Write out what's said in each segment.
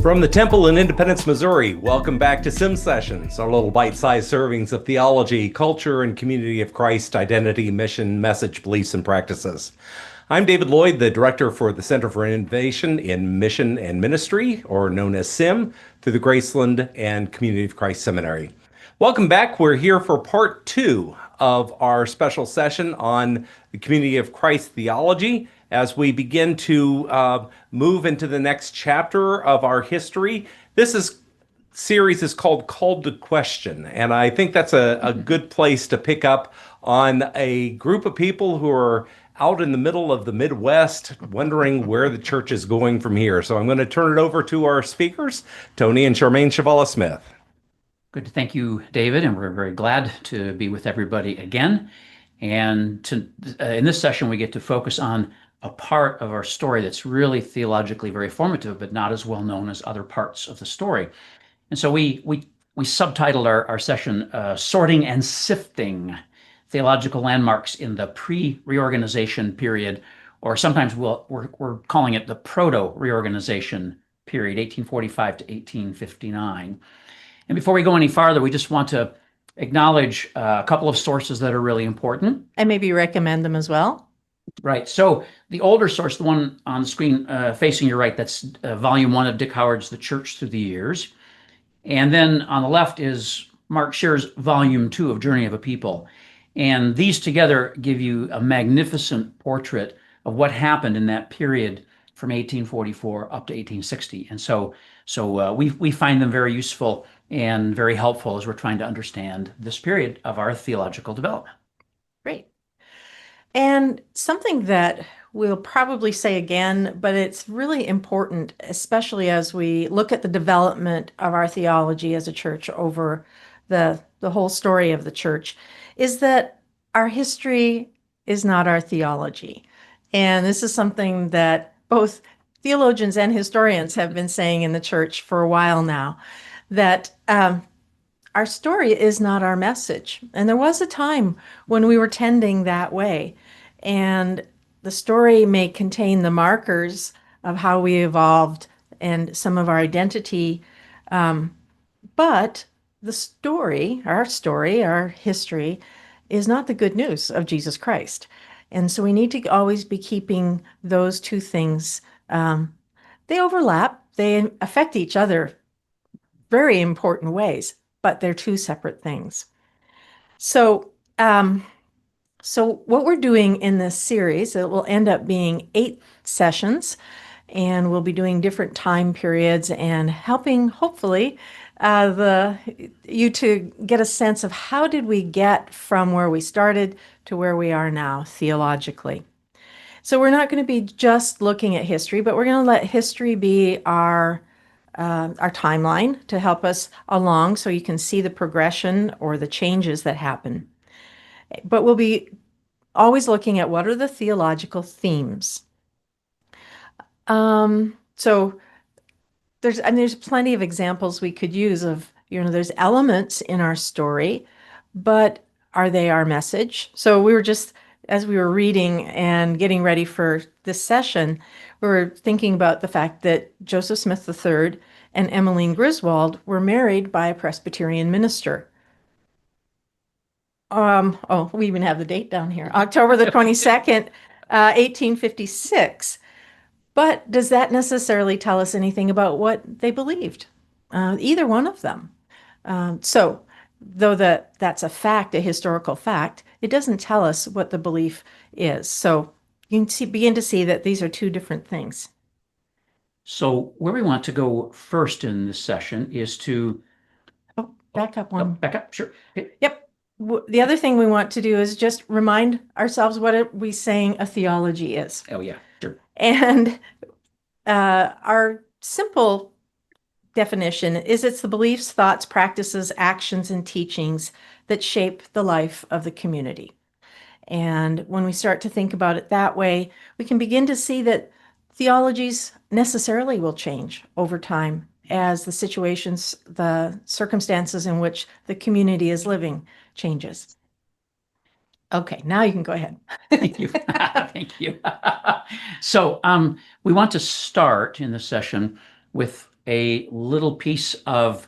From the Temple in Independence, Missouri, welcome back to CIMM Sessions, our little bite-sized servings of theology, culture, and community of Christ, identity, mission, message, beliefs, and practices. I'm David Lloyd, the director for the Center for Innovation in Mission and Ministry, or known as CIMM, through the Graceland and Community of Christ Seminary. Welcome back. We're here for part 2 of our special session on the Community of Christ theology, as we begin to move into the next chapter of our history. Series is called Called to Question, and I think that's a good place to pick up on a group of people who are out in the middle of the Midwest wondering where the church is going from here. So I'm going to turn it over to our speakers, Tony and Charmaine Chavala-Smith. Good to thank you, David, and we're very glad to be with everybody again. And in this session, we get to focus on a part of our story that's really theologically very formative, but not as well known as other parts of the story. And so we subtitled our session, Sorting and Sifting Theological Landmarks in the Pre-Reorganization Period, or sometimes we're calling it the Proto-Reorganization Period, 1845 to 1859. And before we go any farther, we just want to acknowledge a couple of sources that are really important. And maybe recommend them as well. Right. So the older source, the one on the screen facing your right, that's volume 1 of Dick Howard's The Church Through the Years. And then on the left is Mark Shear's volume 2 of Journey of a People. And these together give you a magnificent portrait of what happened in that period from 1844 up to 1860. And so we find them very useful and very helpful as we're trying to understand this period of our theological development. Great. And something that we'll probably say again, but it's really important, especially as we look at the development of our theology as a church over the whole story of the church, is that our history is not our theology. And this is something that both theologians and historians have been saying in the church for a while now, that our story is not our message. And there was a time when we were tending that way. And the story may contain the markers of how we evolved and some of our identity. But the story, our history, is not the good news of Jesus Christ. And so we need to always be keeping those two things. They overlap, they affect each other very important ways, but they're two separate things. So what we're doing in this series, it will end up being 8 sessions, and we'll be doing different time periods and helping, hopefully, you to get a sense of how did we get from where we started to where we are now theologically. So we're not going to be just looking at history, but we're going to let history be our timeline to help us along so you can see the progression or the changes that happen. But we'll be always looking at what are the theological themes. So there's plenty of examples we could use of, there's elements in our story, but are they our message? So we were just, as we were reading and getting ready for this session, we were thinking about the fact that Joseph Smith III and Emmeline Griswold were married by a Presbyterian minister. We even have the date down here, October the 22nd, 1856. But does that necessarily tell us anything about what they believed? Either one of them. So though that's a fact, a historical fact, it doesn't tell us what the belief is. So you can begin to see that these are two different things. So where we want to go first in this session is to... back up one. Back up, sure. Yep. The other thing we want to do is just remind ourselves what are we saying a theology is. Oh, yeah, sure. And our simple definition is it's the beliefs, thoughts, practices, actions, and teachings that shape the life of the community. And when we start to think about it that way, we can begin to see that theologies necessarily will change over time as the situations, the circumstances in which the community is living changes. Okay, now you can go ahead. Thank you. Thank you. So we want to start in this session with a little piece of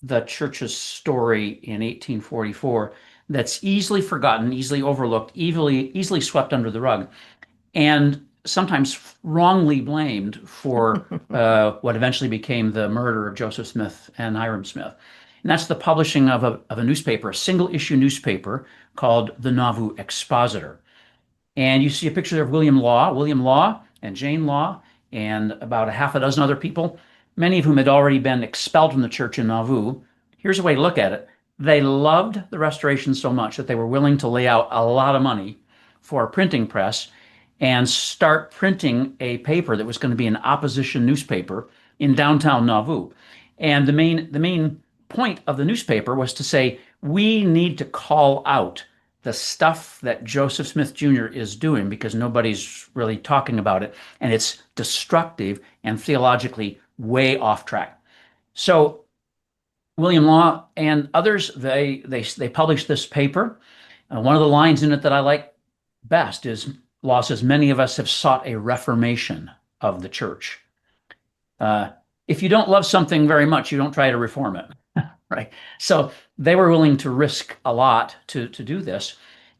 the church's story in 1844 that's easily forgotten, easily overlooked, easily swept under the rug, and sometimes wrongly blamed for what eventually became the murder of Joseph Smith and Hiram Smith. And that's the publishing of a newspaper, a single issue newspaper called the Nauvoo Expositor. And you see a picture of William Law and Jane Law, and about a half a dozen other people, many of whom had already been expelled from the church in Nauvoo. Here's a way to look at it. They loved the Restoration so much that they were willing to lay out a lot of money for a printing press and start printing a paper that was going to be an opposition newspaper in downtown Nauvoo. And the main point of the newspaper was to say, we need to call out the stuff that Joseph Smith Jr. is doing because nobody's really talking about it, and it's destructive and theologically way off track. So William Law and others, they published this paper. One of the lines in it that I like best is, Law says, many of us have sought a reformation of the church. If you don't love something very much, you don't try to reform it. Right. So they were willing to risk a lot to do this.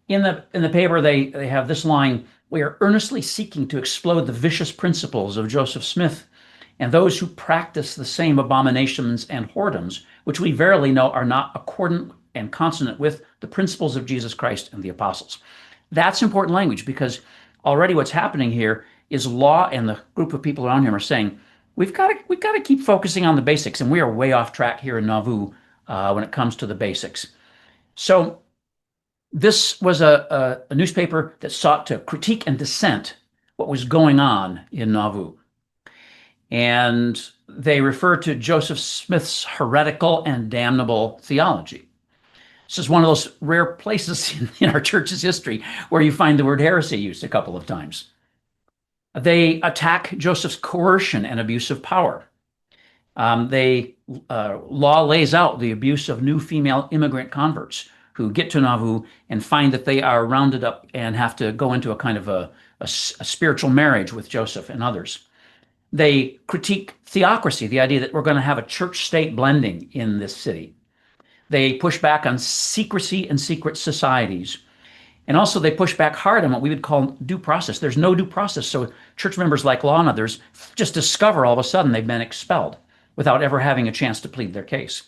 In the paper, they have this line: we are earnestly seeking to explode the vicious principles of Joseph Smith and those who practice the same abominations and whoredoms, which we verily know are not accordant and consonant with the principles of Jesus Christ and the apostles. That's important language, because already what's happening here is Law and the group of people around him are saying, we've got to keep focusing on the basics, and we are way off track here in Nauvoo when it comes to the basics. So this was a newspaper that sought to critique and dissent what was going on in Nauvoo. And they refer to Joseph Smith's heretical and damnable theology. This is one of those rare places in our church's history where you find the word heresy used a couple of times. They attack Joseph's coercion and abuse of power. Law lays out the abuse of new female immigrant converts who get to Nauvoo and find that they are rounded up and have to go into a kind of a spiritual marriage with Joseph and others. They critique theocracy, the idea that we're going to have a church-state blending in this city. They push back on secrecy and secret societies. And also they push back hard on what we would call due process. There's no due process, so church members like Law and others just discover all of a sudden they've been expelled without ever having a chance to plead their case.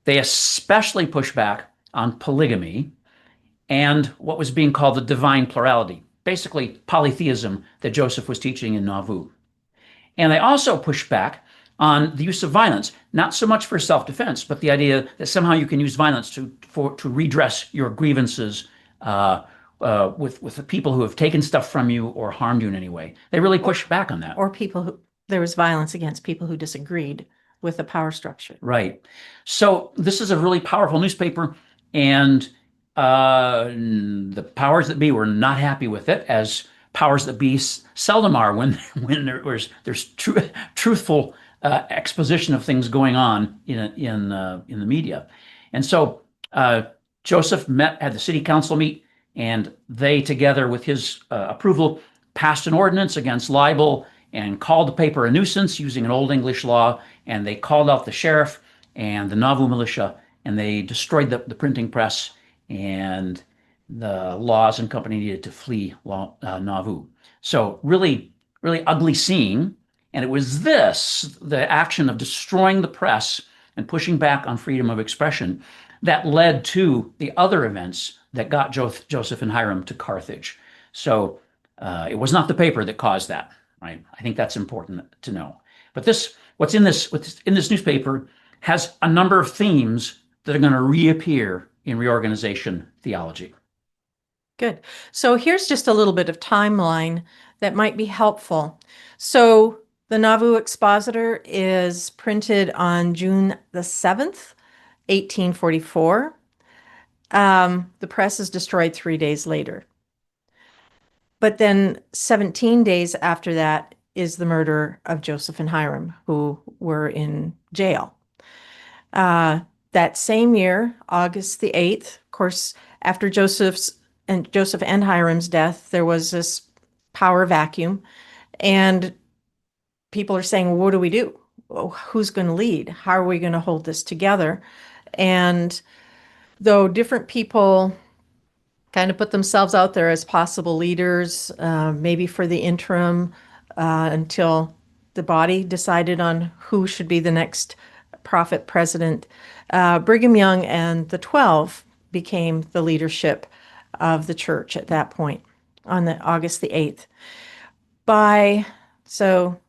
They especially push back on polygamy and what was being called the divine plurality, basically polytheism that Joseph was teaching in Nauvoo. And they also push back on the use of violence, not so much for self-defense, but the idea that somehow you can use violence to redress your grievances with the people who have taken stuff from you or harmed you in any way. They really push back on that. Or there was violence against people who disagreed with the power structure. Right. So this is a really powerful newspaper, and the powers that be were not happy with it, as powers that be seldom are when there's truthful exposition of things going on in the media. And so Joseph had the city council meet, and they, together with his approval, passed an ordinance against libel and called the paper a nuisance using an Old English law. And they called out the sheriff and the Nauvoo militia, and they destroyed the printing press, and the Laws and company needed to flee Nauvoo. So really, really ugly scene. And it was the action of destroying the press and pushing back on freedom of expression, that led to the other events that got Joseph and Hiram to Carthage. So it was not the paper that caused that, right? I think that's important to know. But what's in this newspaper has a number of themes that are going to reappear in reorganization theology. Good. So here's just a little bit of timeline that might be helpful. So the Nauvoo Expositor is printed on June the 7th, 1844. The press is destroyed 3 days later. But then 17 days after that is the murder of Joseph and Hiram, who were in jail. That same year, August the 8th, of course, after Joseph and Hiram's death, there was this power vacuum, and people are saying, well, what do we do? who's going to lead? How are we going to hold this together? And though different people kind of put themselves out there as possible leaders, maybe for the interim until the body decided on who should be the next prophet president, Brigham Young and the 12 became the leadership of the church at that point on the August the 8th. So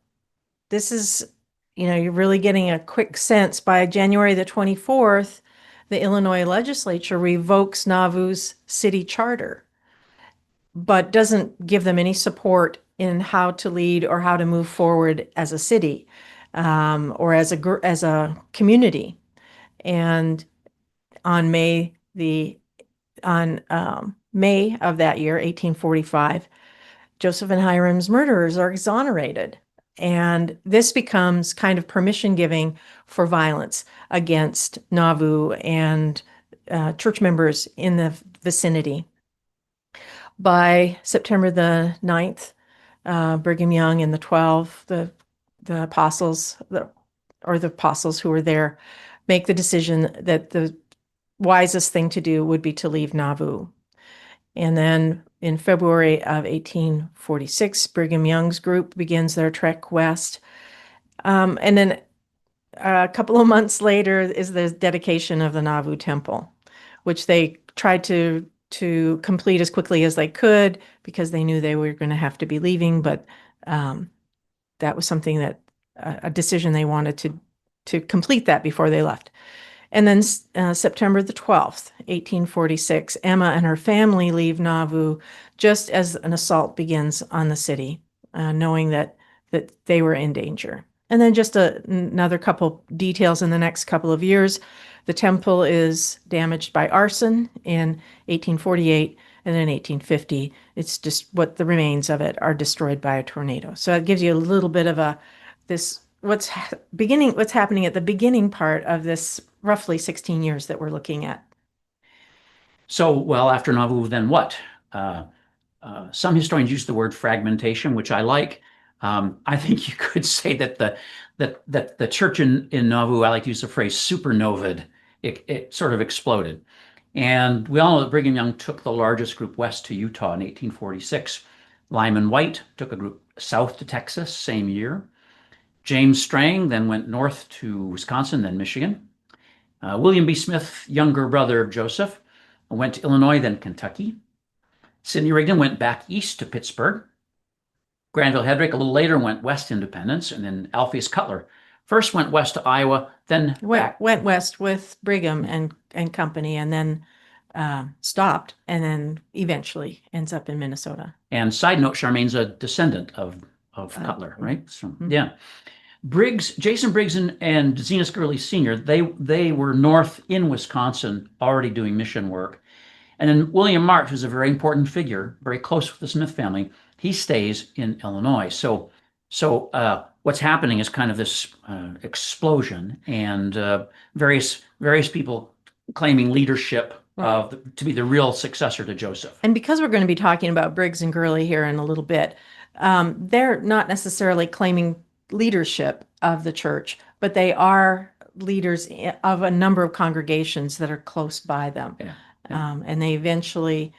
this is, you're really getting a quick sense. By January the 24th, the Illinois legislature revokes Nauvoo's city charter, but doesn't give them any support in how to lead or how to move forward as a city or as a community. And on May of that year, 1845, Joseph and Hiram's murderers are exonerated. And this becomes kind of permission giving for violence against Nauvoo and church members in the vicinity. By September the 9th, Brigham Young and the 12, the apostles, the apostles who were there, make the decision that the wisest thing to do would be to leave Nauvoo. And then in February of 1846, Brigham Young's group begins their trek west. And then a couple of months later is the dedication of the Nauvoo Temple, which they tried to complete as quickly as they could because they knew they were going to have to be leaving. But that was something that a decision they wanted to complete that before they left. And then September the 12th, 1846, Emma and her family leave Nauvoo just as an assault begins on the city, knowing that they were in danger. And then just another couple details in the next couple of years. The temple is damaged by arson in 1848, and then in 1850, it's just what the remains of it are destroyed by a tornado. So it gives you a little bit of what's happening at the beginning part of this roughly 16 years that we're looking at. So, well, after Nauvoo, then what? Some historians use the word fragmentation, which I like. I think you could say that the church in Nauvoo, I like to use the phrase supernovaed. It sort of exploded. And we all know that Brigham Young took the largest group west to Utah in 1846. Lyman White took a group south to Texas, same year. James Strang then went north to Wisconsin, then Michigan. William B. Smith, younger brother of Joseph, went to Illinois, then Kentucky. Sidney Rigdon went back east to Pittsburgh. Granville Hedrick a little later went west to Independence, and then Alpheus Cutler first went west to Iowa, then went west with Brigham and company, and then stopped, and then eventually ends up in Minnesota. And side note, Charmaine's a descendant of Cutler, right? So, yeah. Jason Briggs and Zenas Gurley Sr., they were north in Wisconsin already doing mission work. And then William March, who's a very important figure, very close with the Smith family, he stays in Illinois. So what's happening is kind of this explosion, and various people claiming leadership to be the real successor to Joseph. And because we're going to be talking about Briggs and Gurley here in a little bit, they're not necessarily claiming leadership of the church, but they are leaders of a number of congregations that are close by them. Yeah. And they eventually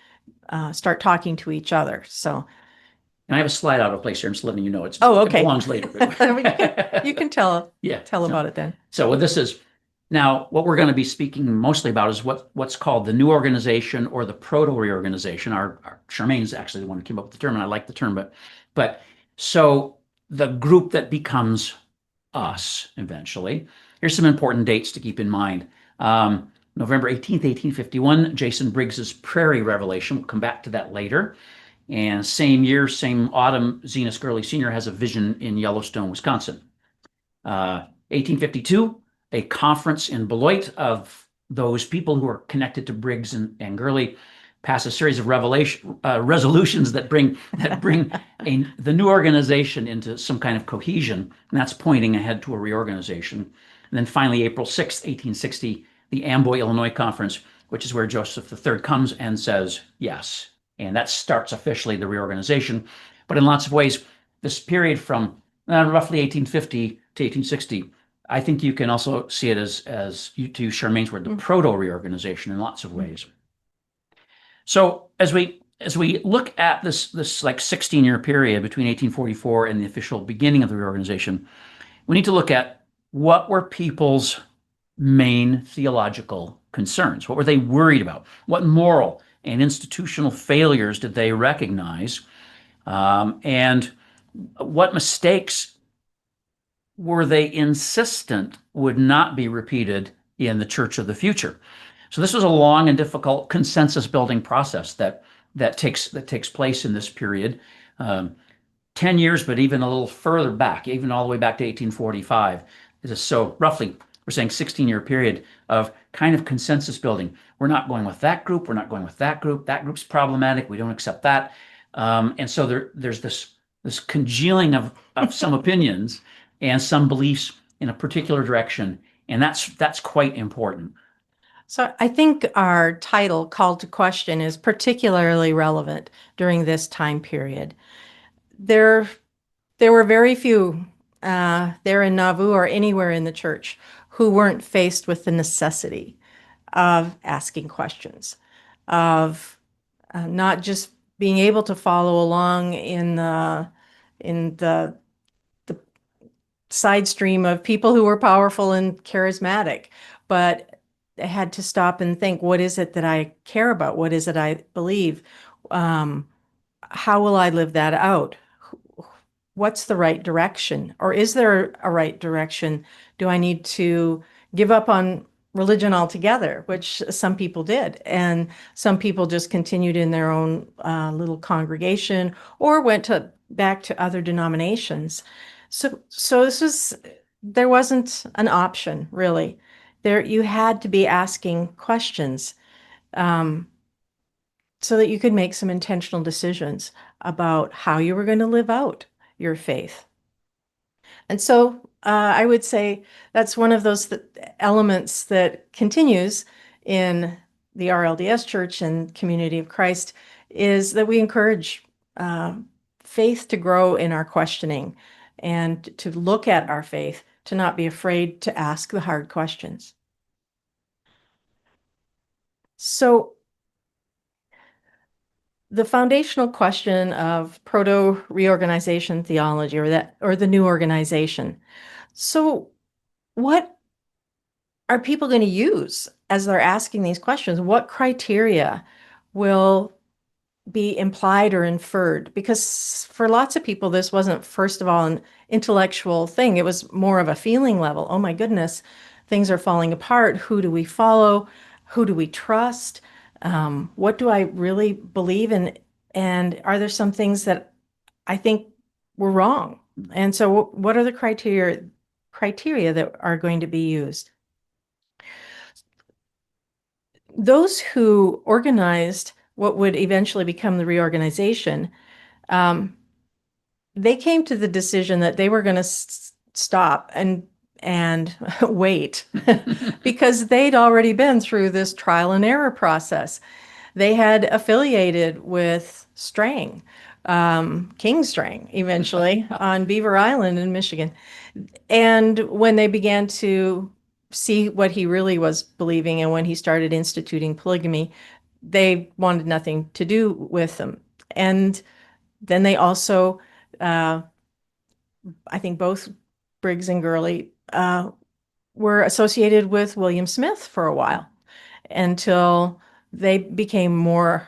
start talking to each other. So, and I have a slide out of place here. I'm just letting you know it belongs later. You can tell about it then. So what we're going to be speaking mostly about is what's called the new organization or the proto-reorganization. Our Charmaine's actually the one who came up with the term, and I like the term, but so the group that becomes us eventually. Here's some important dates to keep in mind. November 18th, 1851, Jason Briggs's Prairie Revelation. We'll come back to that later. And same year, same autumn, Zenas Gurley Sr. has a vision in Yellowstone, Wisconsin. 1852, a conference in Beloit of those people who are connected to Briggs and Gurley pass a series of resolutions that bring the new organization into some kind of cohesion, and that's pointing ahead to a reorganization. And then finally, April 6th, 1860, the Amboy, Illinois Conference, which is where Joseph III comes and says yes. And that starts officially the reorganization. But in lots of ways, this period from roughly 1850 to 1860. I think you can also see it as you, to use Charmaine's word, the proto-reorganization in lots of ways. So as we look at this like 16-year period between 1844 and the official beginning of the reorganization, we need to look at what were people's main theological concerns. What were they worried about? What moral and institutional failures did they recognize? And what mistakes were they insistent would not be repeated in the church of the future? So this was a long and difficult consensus building process that takes place in this period. 10 years, but even a little further back, even all the way back to 1845. So roughly, we're saying 16-year period of kind of consensus building. We're not going with that group. We're not going with that group. That group's problematic. We don't accept that. And so there's this congealing of some opinions and some beliefs in a particular direction. And that's quite important. So I think our title, Call to Question, is particularly relevant during this time period. There were very few there in Nauvoo or anywhere in the church who weren't faced with the necessity of asking questions, of not just being able to follow along in the side stream of people who were powerful and charismatic, but I had to stop and think, what is it that I care about? What is it I believe? How will I live that out? What's the right direction? Or is there a right direction? Do I need to give up on religion altogether, which some people did, and some people just continued in their own little congregation or went back to other denominations. So there wasn't an option, really. You had to be asking questions so that you could make some intentional decisions about how you were going to live out your faith. And so I would say that's one of those elements that continues in the RLDS Church and Community of Christ, is that we encourage faith to grow in our questioning and to look at our faith, to not be afraid to ask the hard questions. So the foundational question of proto-reorganization theology, or the new organization. So what are people going to use as they're asking these questions? What criteria will be implied or inferred? Because for lots of people, this wasn't, first of all, an intellectual thing. It was more of a feeling level. Oh my goodness, things are falling apart. Who do we follow? Who do we trust? What do I really believe in? And are there some things that I think were wrong? And so what are the criteria that are going to be used? Those who organized what would eventually become the reorganization, they came to the decision that they were going to stop and wait because they'd already been through this trial and error process. They had affiliated with Strang, King Strang, eventually on Beaver Island in Michigan. And when they began to see what he really was believing, and when he started instituting polygamy, they wanted nothing to do with them. And then they also, I think both Briggs and Gurley were associated with William Smith for a while, until they became more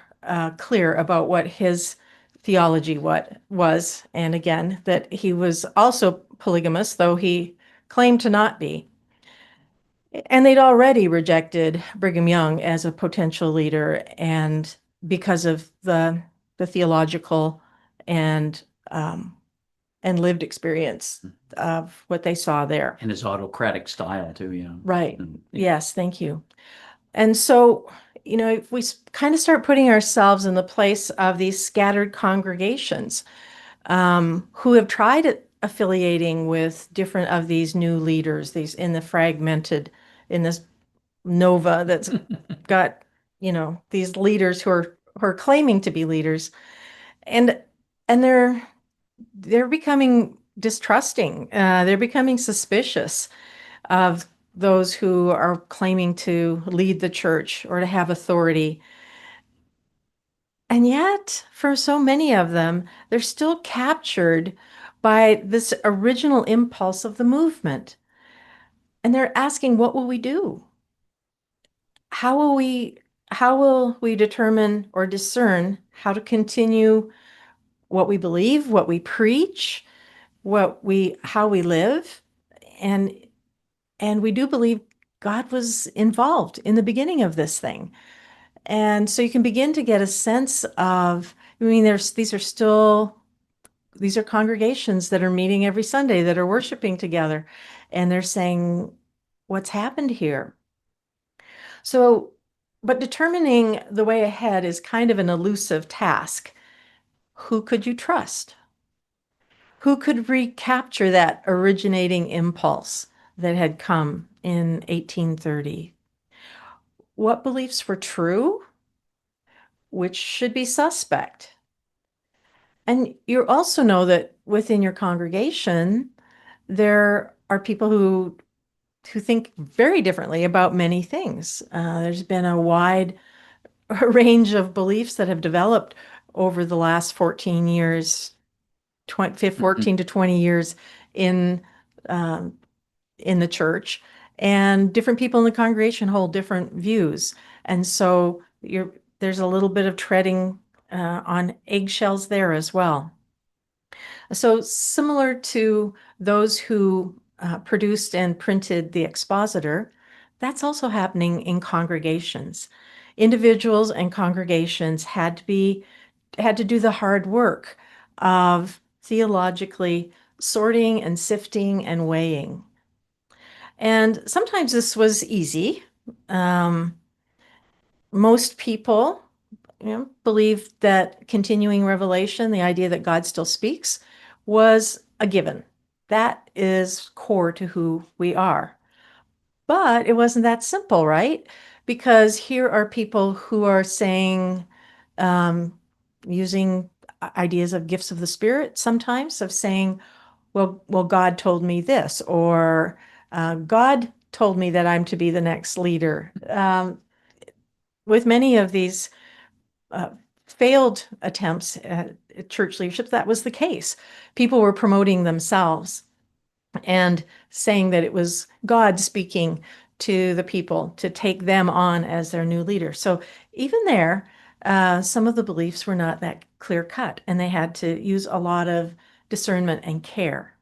clear about what his theology was. And again, that he was also polygamous, though he claimed to not be. And they'd already rejected Brigham Young as a potential leader, and because of the theological and lived experience of what they saw there. And his autocratic style too, yeah. Right. Yeah. Yes, thank you. And so, if we kind of start putting ourselves in the place of these scattered congregations who have tried affiliating with different of these new leaders, in this nova that's got, these leaders who are claiming to be leaders, and they're becoming distrusting. They're becoming suspicious of those who are claiming to lead the church or to have authority. And yet, for so many of them, they're still captured by this original impulse of the movement. And they're asking, what will we do? How will we determine or discern how to continue what we believe, what we preach, how we live? And we do believe God was involved in the beginning of this thing. And so you can begin to get a sense of, I mean, these are congregations that are meeting every Sunday, that are worshiping together, and they're saying, what's happened here? So, but determining the way ahead is kind of an elusive task. Who could you trust? Who could recapture that originating impulse that had come in 1830? What beliefs were true? Which should be suspect? And you also know that within your congregation, there are people who think very differently about many things. There's been a wide range of beliefs that have developed over the last 14 years, 14 to 20 years in um, in the church, and different people in the congregation hold different views. And so there's a little bit of treading on eggshells there as well. So similar to those who produced and printed the expositor, that's also happening in congregations. Individuals and congregations had to do the hard work of theologically sorting and sifting and weighing. And sometimes this was easy. Most people, believe that continuing revelation, the idea that God still speaks, was a given. That is core to who we are. But it wasn't that simple, right? Because here are people who are saying, using ideas of gifts of the Spirit sometimes, of saying, well, God told me this, or God told me that I'm to be the next leader. With many of these failed attempts at church leadership, that was the case. People were promoting themselves and saying that it was God speaking to the people to take them on as their new leader. So even there, some of the beliefs were not that clear cut, and they had to use a lot of discernment and care.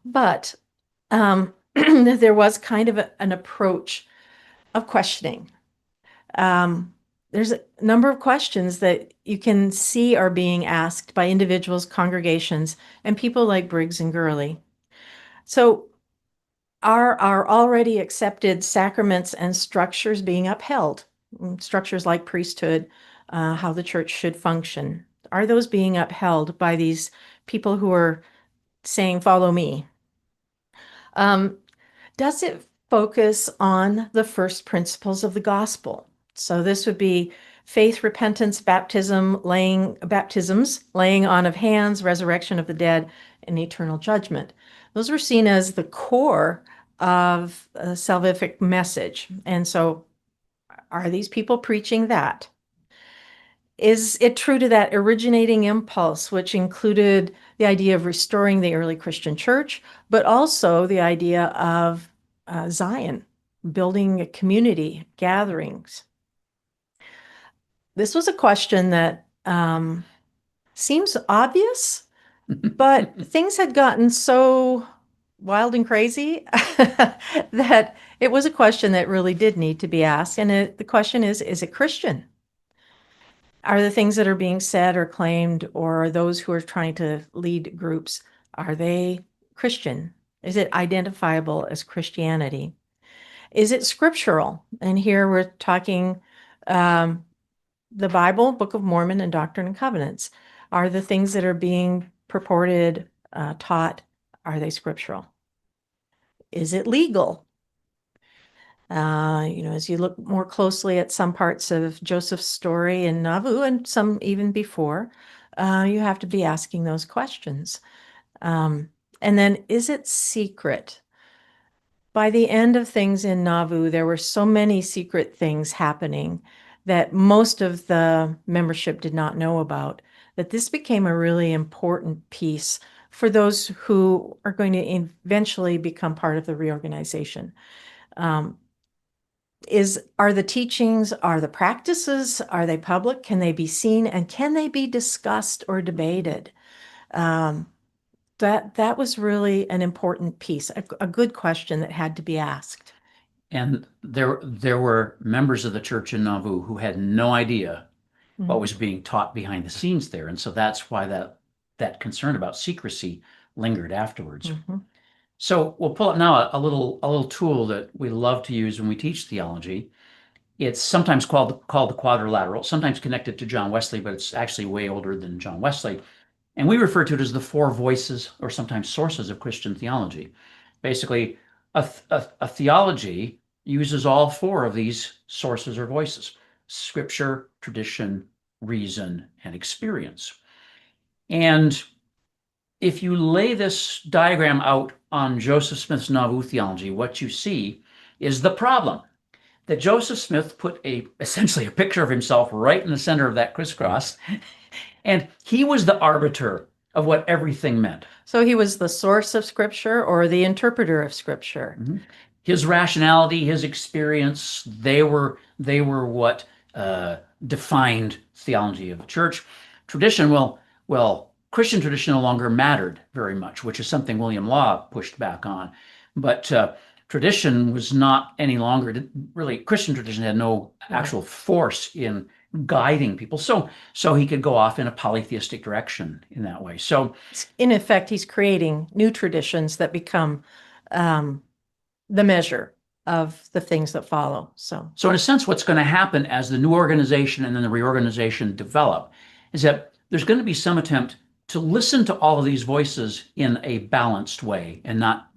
But there was kind of an approach of questioning. There's a number of questions that you can see are being asked by individuals, congregations, and people like Briggs and Gurley. So are our already accepted sacraments and structures being upheld? Structures like priesthood, how the church should function. Are those being upheld by these people who are saying, follow me? Does it focus on the first principles of the gospel? So this would be faith, repentance, baptisms, laying on of hands, resurrection of the dead, and eternal judgment. Those were seen as the core of a salvific message. And so are these people preaching that? Is it true to that originating impulse, which included the idea of restoring the early Christian church, but also the idea of Zion, building a community, gatherings? This was a question that seems obvious, but things had gotten so wild and crazy that it was a question that really did need to be asked. And the question is it Christian? Are the things that are being said or claimed, or those who are trying to lead groups, are they Christian? Is it identifiable as Christianity? Is it scriptural? And here we're talking the Bible, Book of Mormon, and Doctrine and Covenants. Are the things that are being purported, taught, are they scriptural? Is it legal? As you look more closely at some parts of Joseph's story in Nauvoo, and some even before, you have to be asking those questions. And then, is it secret? By the end of things in Nauvoo, there were so many secret things happening that most of the membership did not know about, that this became a really important piece for those who are going to eventually become part of the reorganization. Are the teachings, are the practices, are they public? Can they be seen? And can they be discussed or debated? That was really an important piece, a good question that had to be asked. And there were members of the church in Nauvoo who had no idea what was being taught behind the scenes there. And so that's why that concern about secrecy lingered afterwards. Mm-hmm. So we'll pull up now a little tool that we love to use when we teach theology. It's sometimes called the quadrilateral, sometimes connected to John Wesley, but it's actually way older than John Wesley. And we refer to it as the four voices or sometimes sources of Christian theology. Basically, a theology uses all four of these sources or voices: scripture, tradition, reason, and experience. And if you lay this diagram out on Joseph Smith's Nauvoo theology, what you see is the problem that Joseph Smith put essentially a picture of himself right in the center of that crisscross, and he was the arbiter of what everything meant. So he was the source of Scripture or the interpreter of Scripture. Mm-hmm. His rationality, his experience, they were what defined theology of the church. Tradition, well, Christian tradition no longer mattered very much, which is something William Law pushed back on. But tradition was not any longer, really, Christian tradition had no actual force in guiding people. So he could go off in a polytheistic direction in that way. So in effect, he's creating new traditions that become the measure of the things that follow. So in a sense, what's going to happen as the new organization and then the reorganization develop is that there's going to be some attempt to listen to all of these voices in a balanced way and not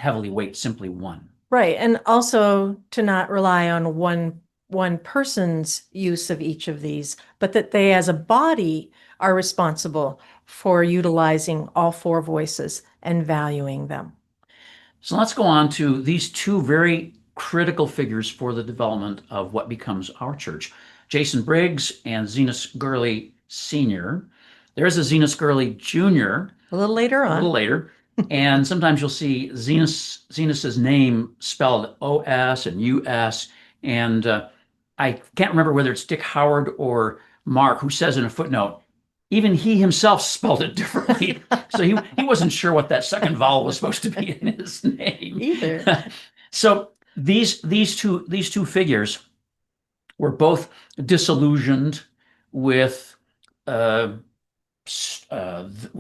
heavily weight simply one. Right. And also to not rely on one person's use of each of these, but that they as a body are responsible for utilizing all four voices and valuing them. So let's go on to these two very critical figures for the development of what becomes our church: Jason Briggs and Zenas Gurley Sr. There's a Zenas Gurley Jr. A little later on. And sometimes you'll see Zenas's name spelled O-S and U-S. And I can't remember whether it's Dick Howard or Mark who says in a footnote, even he himself spelled it differently. So he wasn't sure what that second vowel was supposed to be in his name either. So these two figures were both disillusioned with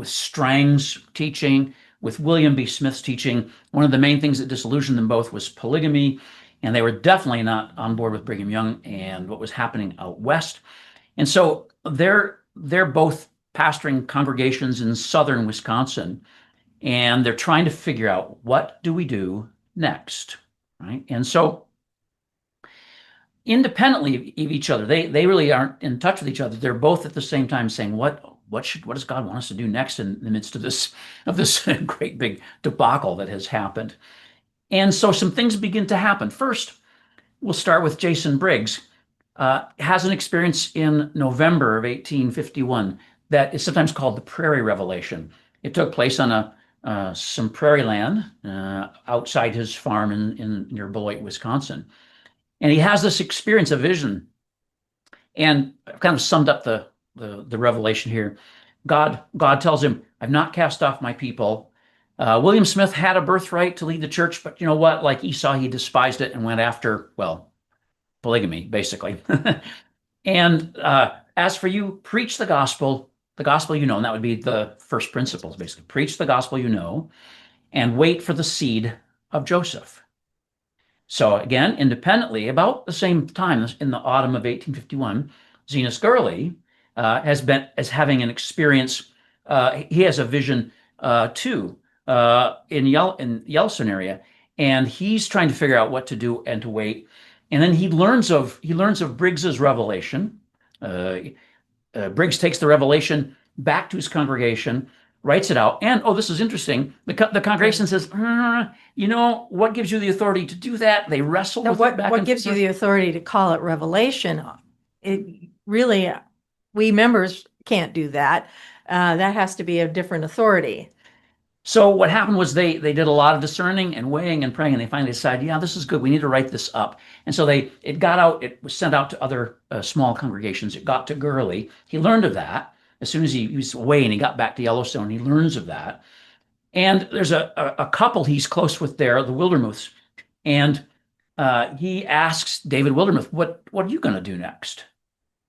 Strang's teaching, with William B. Smith's teaching. One of the main things that disillusioned them both was polygamy, and they were definitely not on board with Brigham Young and what was happening out west. And so they're both pastoring congregations in southern Wisconsin, and they're trying to figure out, what do we do next, right? And so independently of each other, they really aren't in touch with each other. They're both at the same time saying, what does God want us to do next in the midst of this great big debacle that has happened? And so some things begin to happen. First, we'll start with Jason Briggs. Has an experience in November of 1851 that is sometimes called the Prairie Revelation. It took place on some prairie land outside his farm in near Beloit, Wisconsin. And he has this experience, a vision. And I've kind of summed up the revelation here. God tells him, "I've not cast off my people." William Smith had a birthright to lead the church, but you know what? Like Esau, he despised it and went after, polygamy, basically. And as for you, preach the gospel you know, and that would be the first principles, basically. Preach the gospel you know, and wait for the seed of Joseph. So again, independently, about the same time, in the autumn of 1851, Zenas Gurley is having an experience. He has a vision too in Yellowstone area, and he's trying to figure out what to do and to wait. And then he learns of Briggs's revelation. Briggs takes the revelation back to his congregation. writes it out. And, oh, this is interesting. The congregation says, what gives you the authority to do that? They wrestle Now, with it back what and gives you forth. the authority to call it revelation? It really, we members can't do that. That has to be a different authority. So what happened was they did a lot of discerning and weighing and praying, and they finally decided, yeah, this is good. We need to write this up. And so it got out. It was sent out to other small congregations. It got to Gurley. He learned of that as soon as he was away, and he got back to Yellowstone. He learns of that. And there's a couple he's close with there, the Wildermuths, and he asks David Wildermuth, what are you going to do next?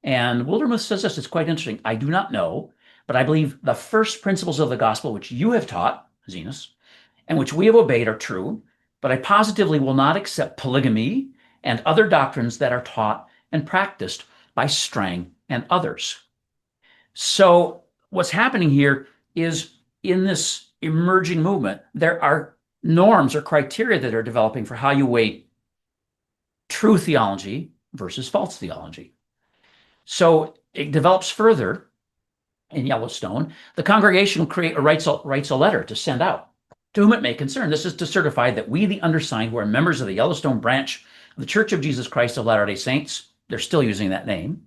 And Wildermuth says this. It's quite interesting. I do not know, but I believe the first principles of the gospel, which you have taught, Zenos, and which we have obeyed, are true, but I positively will not accept polygamy and other doctrines that are taught and practiced by Strang and others. So what's happening here is, in this emerging movement, there are norms or criteria that are developing for how you weigh true theology versus false theology. So it develops further in Yellowstone. The congregation writes a letter to send out to whom it may concern. This is to certify that we, the undersigned, who are members of the Yellowstone branch of the Church of Jesus Christ of Latter-day Saints, they're still using that name,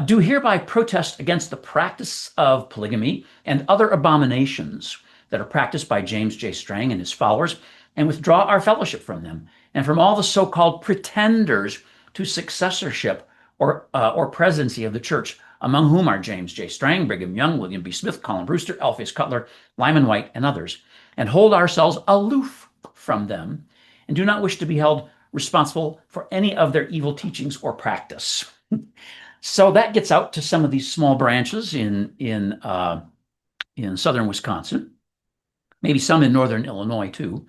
do hereby protest against the practice of polygamy and other abominations that are practiced by James J. Strang and his followers, and withdraw our fellowship from them and from all the so-called pretenders to successorship or presidency of the church, among whom are James J. Strang, Brigham Young, William B. Smith, Colin Brewster, Alpheus Cutler, Lyman White, and others, and hold ourselves aloof from them, and do not wish to be held responsible for any of their evil teachings or practice. So that gets out to some of these small branches in southern Wisconsin, maybe some in northern Illinois too.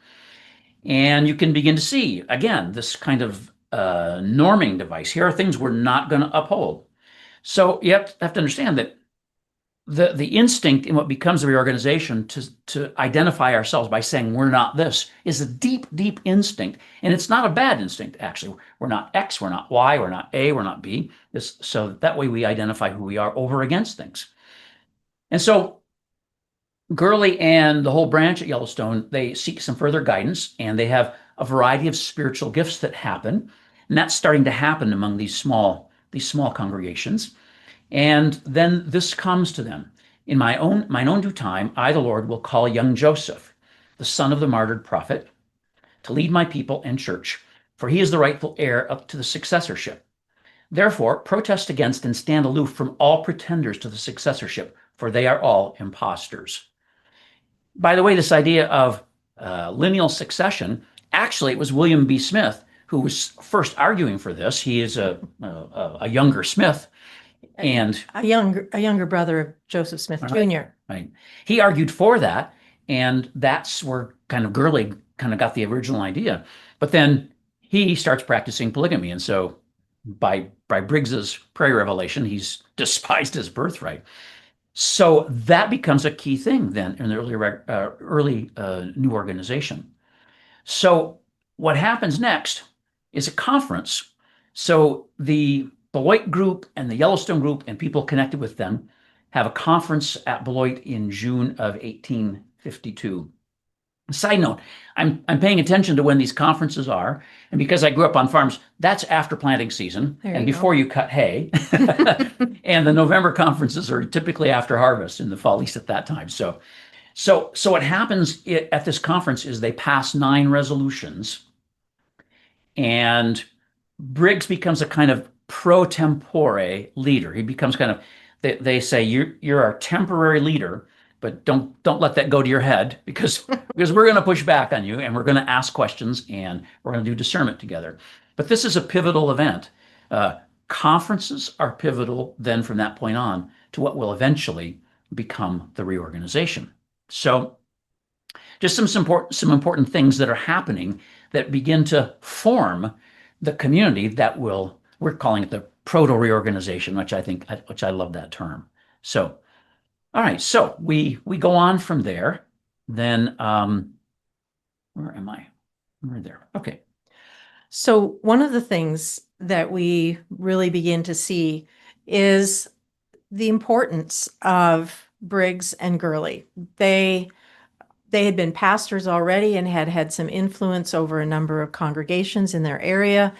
And you can begin to see, again, this kind of norming device. Here are things we're not going to uphold. So you have to understand that the instinct in what becomes a reorganization to identify ourselves by saying we're not this is a deep, deep instinct. And it's not a bad instinct, actually. We're not X, we're not Y, we're not A, we're not B. So that way we identify who we are over against things. And so Gurley and the whole branch at Yellowstone, they seek some further guidance, and they have a variety of spiritual gifts that happen. And that's starting to happen among these small congregations. And then this comes to them. In mine own due time, I, the Lord, will call young Joseph, the son of the martyred prophet, to lead my people and church, for he is the rightful heir up to the successorship. Therefore, protest against and stand aloof from all pretenders to the successorship, for they are all impostors. By the way, this idea of lineal succession, actually, it was William B. Smith who was first arguing for this. He is a younger Smith, and a younger brother of Joseph Smith Jr. Right. He argued for that, and that's where kind of Gurley kind of got the original idea. But then he starts practicing polygamy, and so by Briggs's prayer revelation, he's despised his birthright. So that becomes a key thing then in the early new organization. So what happens next is a conference. So the Beloit group and the Yellowstone group and people connected with them have a conference at Beloit in June of 1852. Side note, I'm paying attention to when these conferences are, and because I grew up on farms, that's after planting season and before you cut hay. And the November conferences are typically after harvest in the fall, at least at that time. So what happens at this conference is they pass 9 resolutions, and Briggs becomes a kind of pro tempore leader. He becomes kind of, they say, you're our temporary leader, but don't let that go to your head, because we're going to push back on you, and we're going to ask questions, and we're going to do discernment together. But this is a pivotal event. Conferences are pivotal then from that point on to what will eventually become the reorganization. So just some important things that are happening that begin to form the community that we're calling it the proto-reorganization, which I love that term. So, all right, so we go on from there. Then, where am I? We're there. Okay. So one of the things that we really begin to see is the importance of Briggs and Gurley. They had been pastors already and had had some influence over a number of congregations in their area.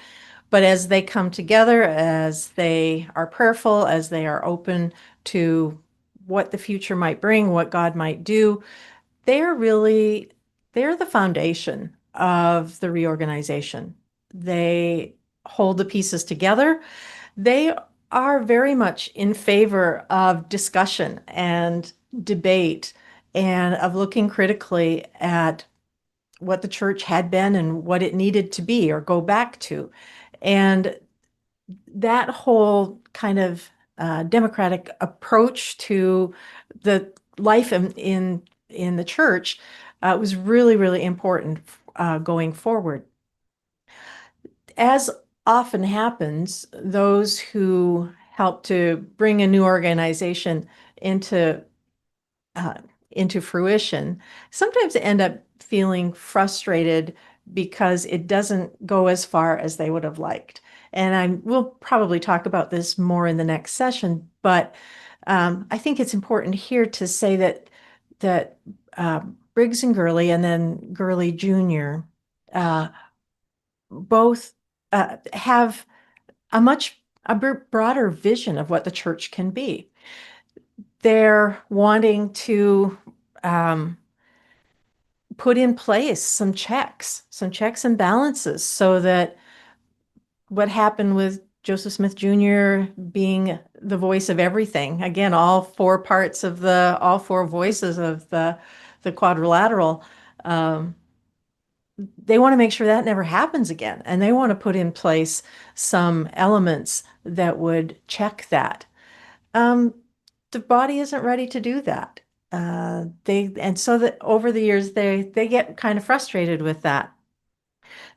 But as they come together, as they are prayerful, as they are open to what the future might bring, what God might do, they're the foundation of the reorganization. They hold the pieces together. They are very much in favor of discussion and debate and of looking critically at what the church had been and what it needed to be or go back to. And that whole kind of democratic approach to the life in the church was really, really important going forward. As often happens, those who help to bring a new organization into fruition sometimes end up feeling frustrated because it doesn't go as far as they would have liked. And we'll probably talk about this more in the next session, but I think it's important here to say that Briggs and Gurley, and then Gurley Jr., both have a broader vision of what the church can be. They're wanting to put in place some checks and balances so that what happened with Joseph Smith Jr. being the voice of everything, again, all four voices of the quadrilateral, they want to make sure that never happens again. And they want to put in place some elements that would check that. The body isn't ready to do that. So that over the years, they get kind of frustrated with that.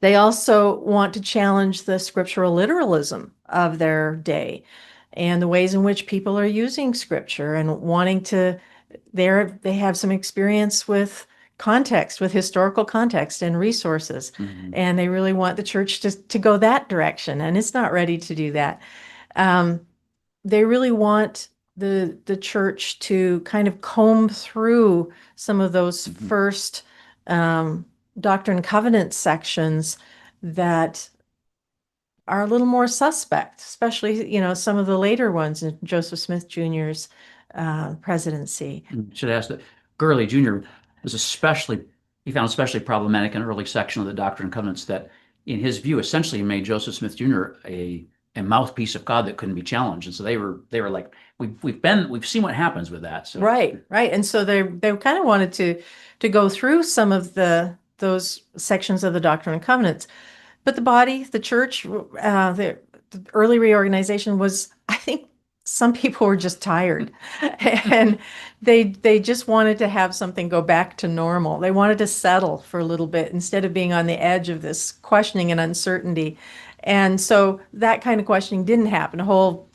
They also want to challenge the scriptural literalism of their day and the ways in which people are using scripture and wanting to, they have some experience with context, with historical context and resources. Mm-hmm. And they really want the church to go that direction, and it's not ready to do that. They really want the church to kind of comb through some of those mm-hmm. first Doctrine and Covenants sections that are a little more suspect, especially, some of the later ones in Joseph Smith Jr.'s presidency. Should ask that Gurley Jr. was he found especially problematic in an early section of the Doctrine and Covenants that, in his view, essentially made Joseph Smith Jr. a mouthpiece of God that couldn't be challenged. And so they were like, we've seen what happens with that. So right. And so they kind of wanted to go through some of those sections of the Doctrine and Covenants. But the body, the church, the early reorganization was, I think some people were just tired and they just wanted to have something go back to normal. They wanted to settle for a little bit instead of being on the edge of this questioning and uncertainty. And so that kind of questioning didn't happen. A whole